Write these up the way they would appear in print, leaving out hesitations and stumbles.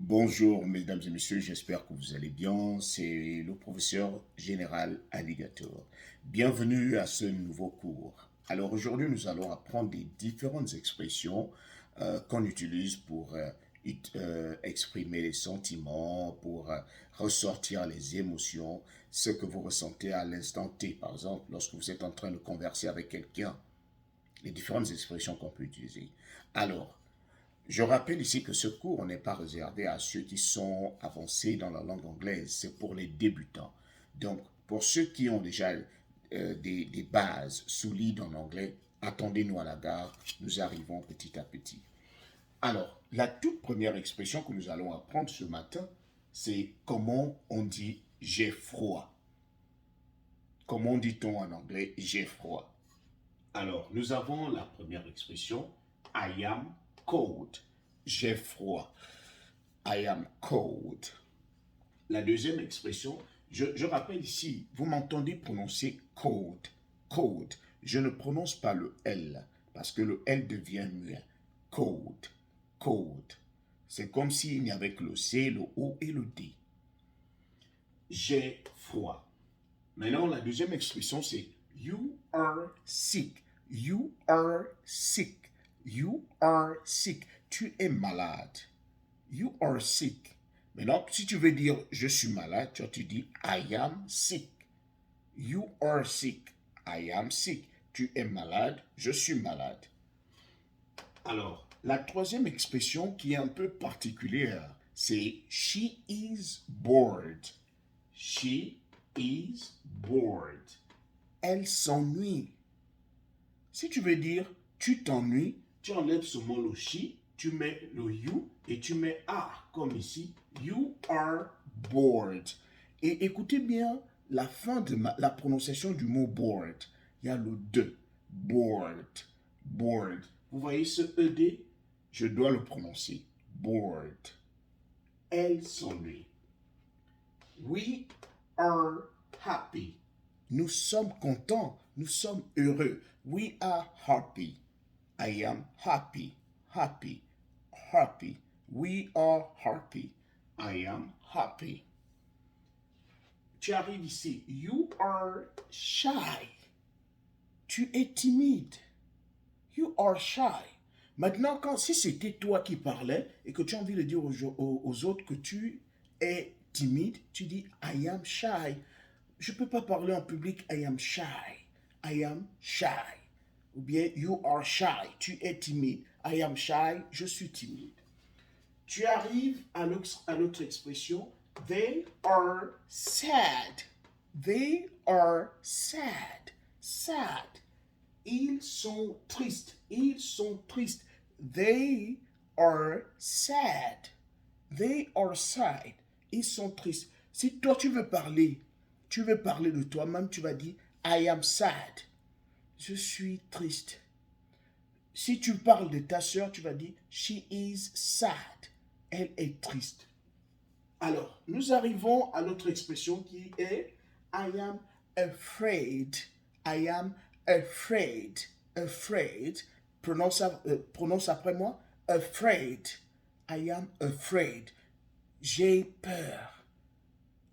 Bonjour mesdames et messieurs, j'espère que vous allez bien. C'est le professeur général Alligator. Bienvenue à ce nouveau cours. Alors aujourd'hui, nous allons apprendre des différentes expressions qu'on utilise pour exprimer les sentiments, pour ressortir les émotions, ce que vous ressentez à l'instant T. Par exemple, lorsque vous êtes en train de converser avec quelqu'un, les différentes expressions qu'on peut utiliser. Alors, je rappelle ici que ce cours n'est pas réservé à ceux qui sont avancés dans la langue anglaise, c'est pour les débutants. Donc, pour ceux qui ont déjà des bases solides en anglais, attendez-nous à la gare, nous arrivons petit à petit. Alors, la toute première expression que nous allons apprendre ce matin, c'est comment on dit j'ai froid. Comment dit-on en anglais j'ai froid? Alors, nous avons la première expression, I am cold. J'ai froid. I am cold. La deuxième expression, je rappelle ici, vous m'entendez prononcer cold. Cold. Je ne prononce pas le L parce que le L devient muet. Cold. Cold. C'est comme s'il n'y avait que le C, le O et le D. J'ai froid. Maintenant, la deuxième expression, c'est you are sick. You are sick. You are sick. Tu es malade. You are sick. Maintenant, si tu veux dire je suis malade, tu dis I am sick. You are sick. I am sick. Tu es malade, je suis malade. Alors, la troisième expression qui est un peu particulière, c'est she is bored. She is bored. Elle s'ennuie. Si tu veux dire tu t'ennuies, tu enlèves seulement le she, tu mets le you et tu mets a, comme ici. You are bored. Et écoutez bien la fin de la prononciation du mot bored. Il y a le de. Bored. Bored. Vous voyez ce ed? Je dois le prononcer. Bored. Elle s'ennuie. We are happy. Nous sommes contents. Nous sommes heureux. We are happy. I am happy. Happy. Happy. We are happy. I am happy. Tu arrives ici. You are shy. Tu es timide. You are shy. Maintenant, si c'était toi qui parlais et que tu as envie de dire aux autres que tu es timide, tu dis I am shy. Je ne peux pas parler en public, I am shy. I am shy. Ou bien you are shy, tu es timide. I am shy, je suis timide. Tu arrives à l'autre expression, they are sad. They are sad. Sad. Ils sont tristes. Ils sont tristes. They are sad. They are sad. Ils sont tristes. Si toi tu veux parler de toi-même, tu vas dire I am sad. Je suis triste. Si tu parles de ta sœur, tu vas dire she is sad. Elle est triste. Alors, nous arrivons à l'autre expression qui est I am afraid. I am afraid. Afraid. Prononce après moi. Afraid. I am afraid. J'ai peur.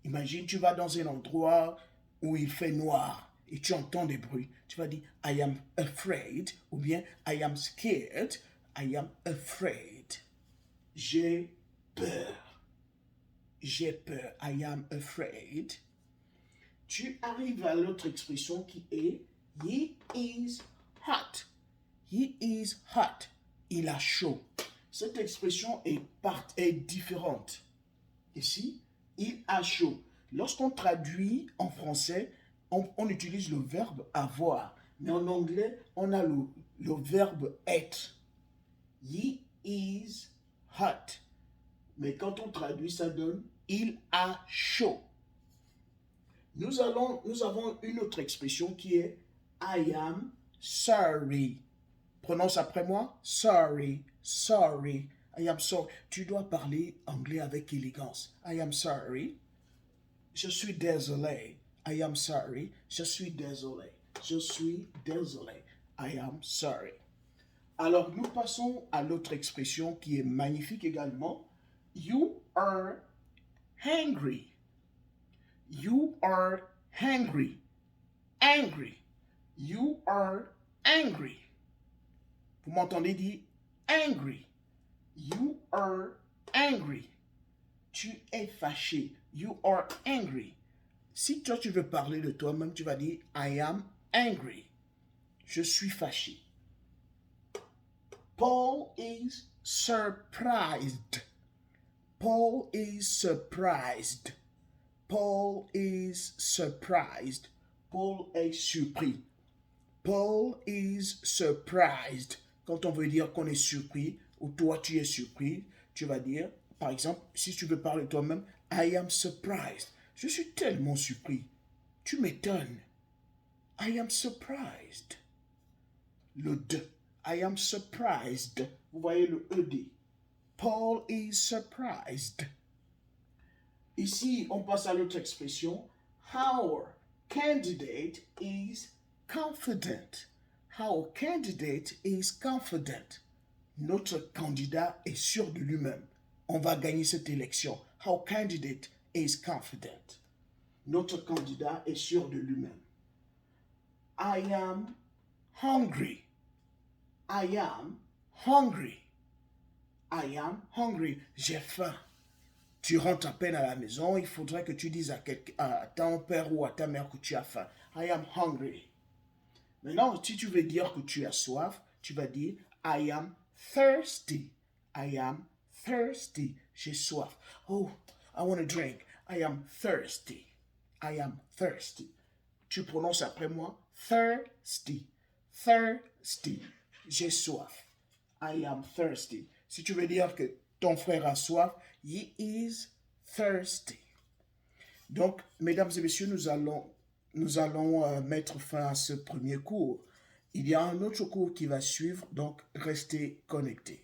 Imagine, tu vas dans un endroit où il fait noir et tu entends des bruits. Tu vas dire I am afraid ou bien I am scared. I am afraid. J'ai peur. J'ai peur. I am afraid. Tu arrives à l'autre expression qui est he is hot. He is hot. Il a chaud. Cette expression est différente. Ici, il a chaud. Lorsqu'on traduit en français, on utilise le verbe avoir. Mais en anglais, on a le verbe être. He is hot. Mais quand on traduit, ça donne il a chaud. Nous avons une autre expression qui est I am sorry. Prononce après moi. Sorry. Sorry. I am sorry. Tu dois parler anglais avec élégance. I am sorry. Je suis désolé. I am sorry. Je suis désolé. Je suis désolé. I am sorry. Alors, nous passons à l'autre expression qui est magnifique également. You are hungry. You are hungry. Angry. You are angry. Vous m'entendez dire angry. You are angry. Tu es fâché. You are angry. Si toi tu veux parler de toi-même, tu vas dire I am angry. Je suis fâché. Paul is surprised. Paul is surprised. Paul is surprised. Paul est surpris. Paul is surprised. Quand on veut dire qu'on est surpris, ou toi tu es surpris, tu vas dire, par exemple, si tu veux parler toi-même, I am surprised. Je suis tellement surpris. Tu m'étonnes. I am surprised. Le de. I am surprised. Vous voyez le ED. Paul is surprised. Ici, on passe à l'autre expression. Our candidate is confident. Our candidate is confident. Notre candidat est sûr de lui-même. On va gagner cette élection. Our candidate is confident. Notre candidat est sûr de lui-même. I am hungry. I am hungry. I am hungry. J'ai faim. Tu rentres à peine à la maison, il faudrait que tu dises à ton père ou à ta mère que tu as faim. I am hungry. Maintenant, si tu veux dire que tu as soif, tu vas dire I am thirsty. I am thirsty. J'ai soif. Oh, I want a drink. I am thirsty. I am thirsty. Tu prononces après moi thirsty. Thirsty. J'ai soif. I am thirsty. Si tu veux dire que ton frère a soif, he is thirsty. Donc, mesdames et messieurs, nous allons mettre fin à ce premier cours. Il y a un autre cours qui va suivre, donc restez connectés.